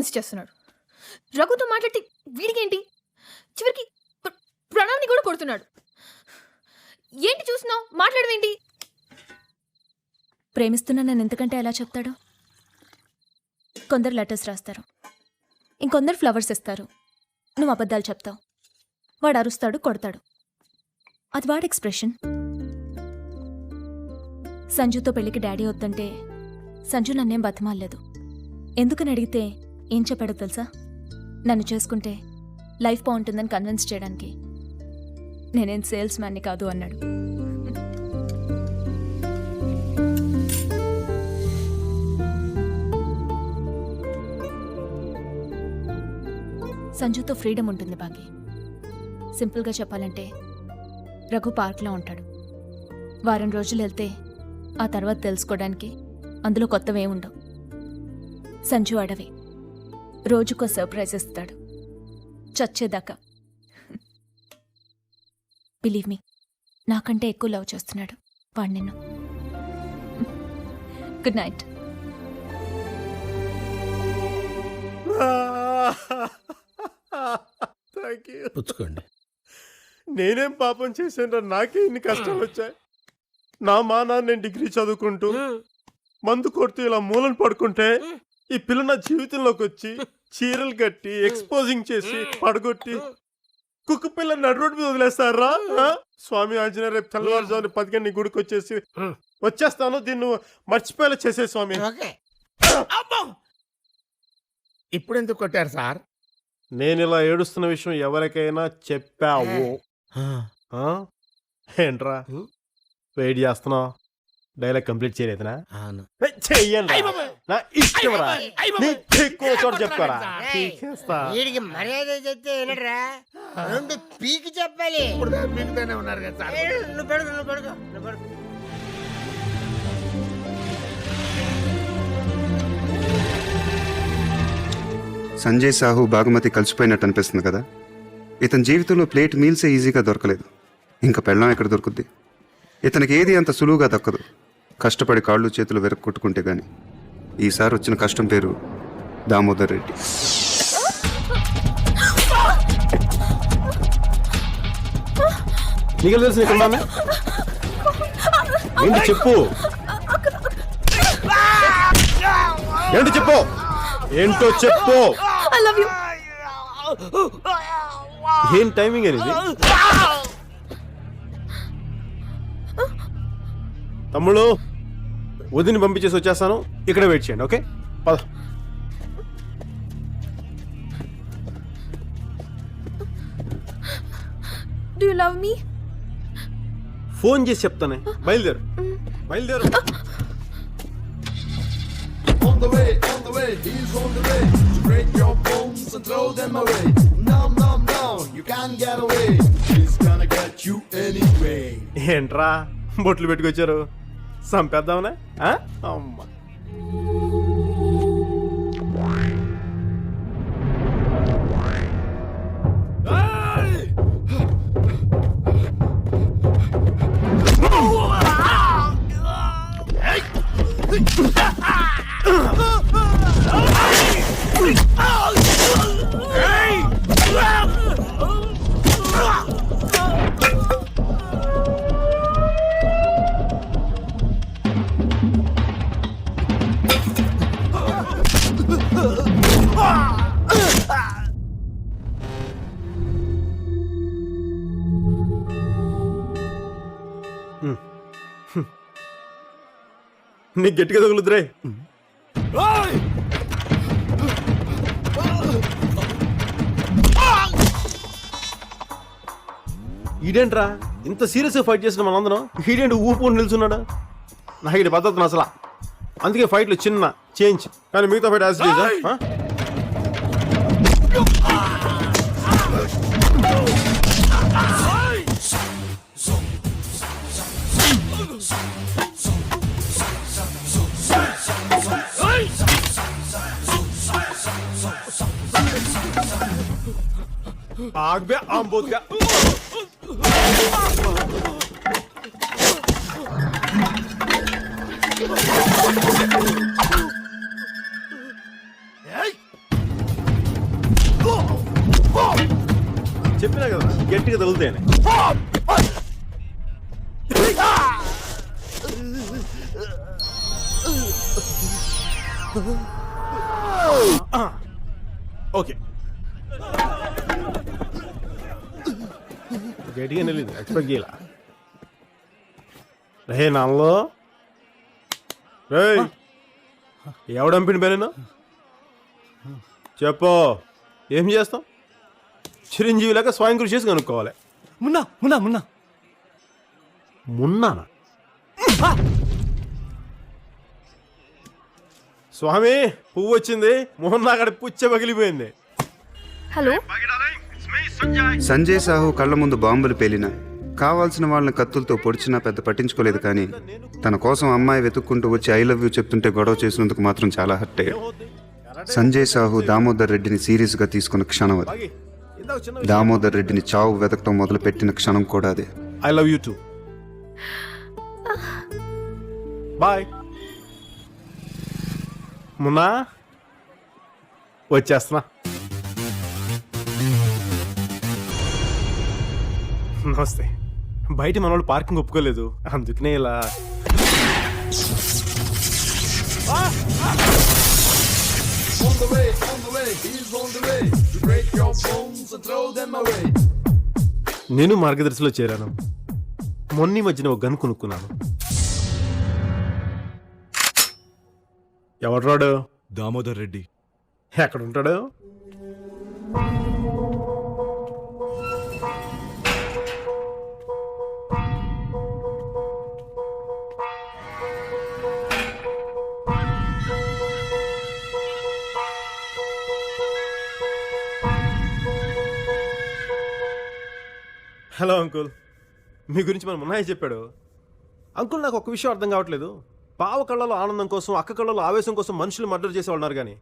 Sense చేస్తున్నాడు. రఘుతో మాట్లాడితే వీడికేంటి, చివరికి ప్రణవ్ని కూడా కొడుతున్నాడు. ఏంటి చూస్తున్నావు, మాట్లాడవేంటి? ప్రేమిస్తున్నా నన్ను ఎందుకంటే ఎలా చెప్తాడు? కొందరు లెటర్స్ రాస్తారు, ఇంకొందరు ఫ్లవర్స్ ఇస్తారు. నువ్వు అబద్ధాలు చెప్తావు, వాడు అరుస్తాడు, కొడతాడు. అది వాడి ఎక్స్ప్రెషన్. సంజుతో పెళ్లికి డాడీ వద్దంటే సంజు నన్నేం బతిమాలేదు. ఎందుకని అడిగితే ఏం చెప్పాడో తెలుసా? నన్ను చేసుకుంటే లైఫ్ బాగుంటుందని కన్విన్స్ చేయడానికి. నేనేం సేల్స్ మ్యాన్ని కాదు అన్నాడు. సంజుతో ఫ్రీడమ్ ఉంటుంది బాగి. సింపుల్గా చెప్పాలంటే రఘు పార్క్లో ఉంటాడు. వారం రోజులు వెళ్తే ఆ తర్వాత తెలుసుకోవడానికి అందులో కొత్తవే ఉండవు. సంజు అడవి, రోజుకో సర్ప్రైజ్ ఇస్తాడు, చచ్చేదాకా. బిలీవ్ మీ, నాకంటే ఎక్కువ లవ్ చేస్తున్నాడు వాడు నిన్ను. Good night. పుచ్చుకోండి. నేనేం పాపం చేశాను, నాకే ఇన్ని కష్టాలు వచ్చాయి. నా నాన్న నేను డిగ్రీ చదువుకుంటూ మందు కొడుతూ ఇలా మూలను పడుకుంటే ఈ పిల్ల నా జీవితంలోకి వచ్చి చీరలు కట్టి ఎక్స్పోజింగ్ చేసి పడగొట్టి కుక్క పిల్ల నడు రోడ్డు మీద వదిలేస్తారా? స్వామి ఆంజనేయ రేపు తెల్లవారుజామున 10 గంటల గుడికి వచ్చేసి వచ్చేస్తాను, దీన్ని మర్చిపోయేలా చేసే స్వామి. ఇప్పుడు ఎందుకు కొట్టారు సార్? నేను ఇలా ఏడుస్తున్న విషయం ఎవరికైనా చెప్పావు? ఏంట్రా వెయిట్ చేస్తున్నావు? డైలాగ్ కంప్లీట్ చేయలేదునా? చెయ్యండి, నా ఇష్టంరా. ఎక్కువ చోట చెప్తారా? వీడికి మర్యాద చెప్తే వినరా? రెండు పీకి చెప్పాలి. పీకుతానే ఉన్నారు కదా సార్. నువ్వు పడుకో. సంజయ్ సాహు బాగుమతి కలిసిపోయినట్టు అనిపిస్తుంది కదా. ఇతని జీవితంలో ప్లేట్ మీల్సే ఈజీగా దొరకలేదు, ఇంకా పెళ్ళం ఎక్కడ దొరుకుద్ది? ఇతనికి ఏది అంత సులువుగా దక్కదు. కష్టపడి కాళ్ళు చేతులు వెరక్కొట్టుకుంటే గాని. ఈసారి వచ్చిన కష్టం పేరు దామోదర్ రెడ్డి. నీకు తెలుసు ఏంటి చెప్పు, ఏంటి చెప్పు, ఏంటో చెప్పు. ఏం టైమింగ్ అనేది? తమ్ముడు వదిని పంపించేసి వచ్చేస్తాను, ఇక్కడ వెయిట్ చేయండి. ఓకే పద. Do you love me? Phone చేసి చెప్తానే. బయలుదేరు. On the way, he's on the way to break your bones and throw them away. No, you can't get away. He's gonna get you anyway. ఏంట్రా బొట్లు పెట్టుకొచ్చారు, సంపేద్దామనే? అమ్మా నీకు గట్టిగా తగులుద్దురే. ఈడేంట్రా ఇంత సీరియస్ గా ఫైట్ చేసిన మనందరం, ఈడేంటి ఊపుకొని నిల్చున్నాడు? నాకు ఇది పద్ధతి అసలు. అందుకే ఫైట్లు చిన్న చేంజ్, కానీ మిగతా ఫైట్ యాజ్ ఇట్ ఈజ్. आग बे आम बोत गया. చెప్పినా కదా గట్టిగా తగులుతాయని. ఓకే గట్టిగా వెళ్ళింది ఎక్స్పెక్ట్ చేయాల. రే నాలో రే ఎవడంపిన పేరేనా చెప్పు. ఏం చేస్తాం? చిరంజీవి లాగా స్వయం కృషి చేసి కనుక్కోవాలి. మున్నా మున్నా మున్నా మున్నానా? స్వామి పువ్వు వచ్చింది, మొహన్ అక్కడ పుచ్చ పగిలిపోయింది. హలో సంజయ్ సాహు కళ్ళ ముందు బాంబులు పేలినా కావాల్సిన వాళ్ళని కత్తులతో పొడిచినా పెద్ద పట్టించుకోలేదు. కానీ తన కోసం అమ్మాయి వెతుక్కుంటూ వచ్చి ఐ లవ్ యూ చెప్తుంటే గొడవ చేసినందుకు మాత్రం చాలా హర్ట్ అయ్యాడు. సంజయ్ సాహు దామోదర్ రెడ్డిని సీరియస్గా తీసుకున్న క్షణం అది. బాగి, ఇందాక చిన్న దామోదర్ రెడ్డిని చావు వెతకటం మొదలుపెట్టిన క్షణం కూడా అదే. I love you too. Bye. Munna వచ్చేస్తున్నా. నమస్తే. బయట మన వాళ్ళు పార్కింగ్ ఒప్పుకోలేదు, అందుకనే ఇలా. On the way, he's on the way to break your bones and throw them away. నేను మార్గదర్శిలో చేరాను. మొన్న మధ్యన ఒక గన్ కొనుక్కున్నాను. ఎవడ్రాడు? దామోదర్ రెడ్డి. ఎక్కడ ఉంటాడు? హలో అంకుల్, మీ గురించి మన మున్నాయి చెప్పాడు. అంకుల్ నాకు ఒక విషయం అర్థం కావట్లేదు. బావ కళ్ళలో ఆనందం కోసం, అక్క కళ్ళలో ఆవేశం కోసం మనుషులు మర్డర్ చేసే ఉన్నారు, కానీ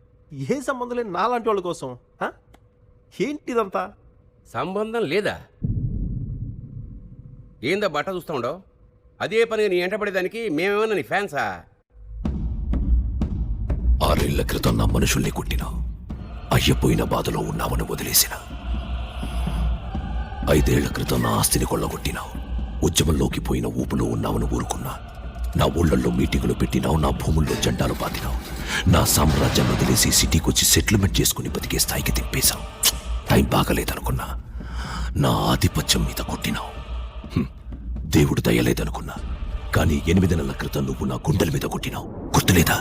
ఏ సంబంధం లేని నాలాంటి వాళ్ళ కోసం ఏంటిదంతా? సంబంధం లేదా? ఏందా బట్ట చూస్తా ఉండవు? అదే పనిగా నీ ఎంటపడేదానికి మేమేమన్నా నీ ఫ్యాన్సా? 6 ఏళ్ల క్రితం నా మనుషుల్ని కొట్టినా, అయ్యపోయిన బాధలో ఉన్నామని వదిలేసిన. 5 ఏళ్ల క్రితం నా ఆస్తిని కొల్లగొట్టినావు, ఉద్యమంలోకి పోయిన ఊపులో ఉన్నామని ఊరుకున్నా. నా ఊళ్ళల్లో మీటింగులు పెట్టినావు, నా భూముల్లో జెండాలు పాతినావు. నా సామ్రాజ్యాన్ని వదిలేసి సిటీకి వచ్చి సెటిల్మెంట్ చేసుకుని బతికే స్థాయికి తిప్పేశావు. టైం బాగలేదనుకున్నా, నా ఆధిపత్యం మీద కొట్టినావు. దేవుడు దయలేదనుకున్నా, కానీ 8 నెలల క్రితం నువ్వు నా గుండెల మీద కొట్టినావు, గుర్తులేదా?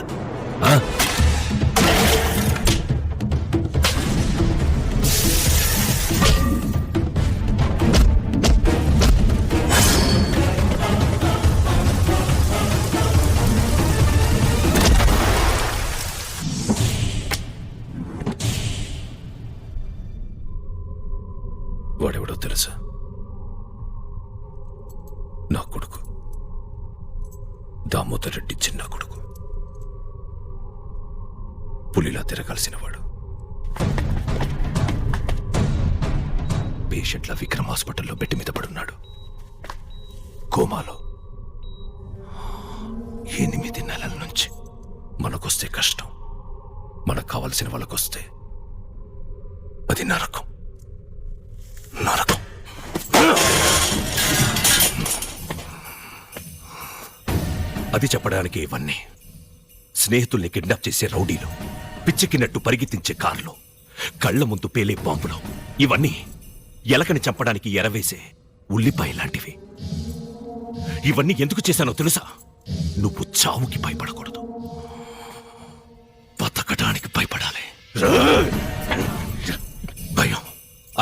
వాడెవడో తెలుసా? నా కొడుకు, దామోదర్ రెడ్డి చిన్న కొడుకు. పులిలా తిరగాల్సిన వాడు. పేషెంట్ల విక్రమ్ హాస్పిటల్లో బెడ్ మీద పడున్నాడు, కోమాలో. 8 నెలల నుంచి. మనకొస్తే కష్టం, మనకు కావాల్సిన వాళ్ళకొస్తే అది నరకం. నరకం. అది చెప్పడానికి ఇవన్నీ. స్నేహితుల్ని కిడ్నాప్ చేసే రౌడీలు, పిచ్చెక్కినట్టు పరిగెత్తించే కార్లు, కళ్ల ముందు పేలే బాంబులు, ఇవన్నీ ఎలకని చంపడానికి ఎరవేసే ఉల్లిపాయ లాంటివి. ఇవన్నీ ఎందుకు చేశానో తెలుసా? నువ్వు చావుకి భయపడకూడదు, బతకడానికి భయపడాలి. భయం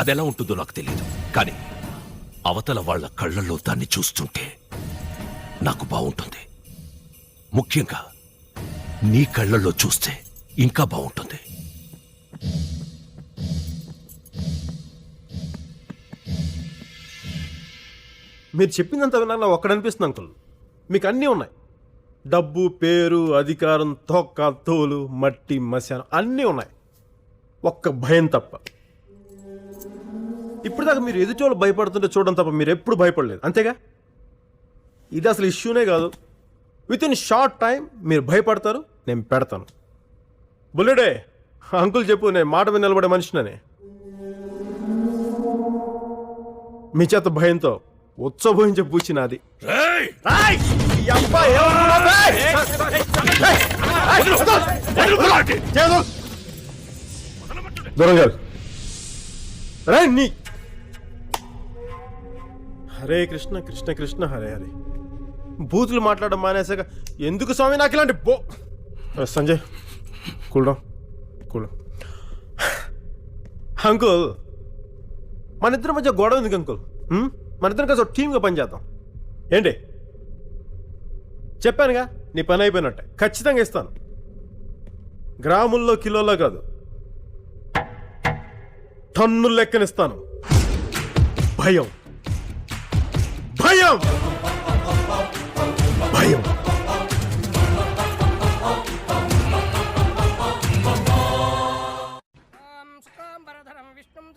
అదెలా ఉంటుందో నాకు తెలియదు, కానీ అవతల వాళ్ళ కళ్ళల్లో దాన్ని చూస్తుంటే నాకు బాగుంటుంది. ముఖ్యంగా నీ కళ్ళల్లో చూస్తే ఇంకా బాగుంటుంది. మీరు చెప్పిందంత విన్నా నాకు ఒక్కడనిపిస్తుంది అంకుల్. మీకు అన్నీ ఉన్నాయి. డబ్బు, పేరు, అధికారం, తొక్క, తోలు, మట్టి, మశానం అన్నీ ఉన్నాయి, ఒక్క భయం తప్ప. ఇప్పటిదాకా మీరు ఎదుటోళ్ళు భయపడుతుంటే చూడడం తప్ప మీరు ఎప్పుడు భయపడలేదు, అంతేగా? ఇది అసలు ఇష్యూనే కాదు. విత్ ఇన్ షార్ట్ టైం మీరు భయపడతారు, నేను పెడతాను. బుల్లెడే, అంకుల్ చెప్పు, నేను మాట మీద నిలబడే మనిషినని. మీ చేత భయంతో ఉత్సవహించే పూచి నాది. ఈ అబ్బాయి ఏమనుకున్నావు, చేదు. దూరం గారు రే నీ. హరే కృష్ణ కృష్ణ కృష్ణ హరే హరే. బూతులు మాట్లాడడం మానేసాక ఎందుకు స్వామి నాకు ఇలాంటి బో. సంజయ్ కూల్ అంకుల్, మన ఇద్దరి మధ్య గొడవ ఎందుకు అంకుల్? మన ఇద్దరం కలిసి ఒక టీమ్గా పనిచేద్దాం ఏంటి? చెప్పానుగా, నీ పని అయిపోయినట్టే. ఖచ్చితంగా ఇస్తాను. గ్రాముల్లో కిలోలో కాదు, టన్నుల లెక్కనిస్తాను. భయం భయం భయం. విష్ణుం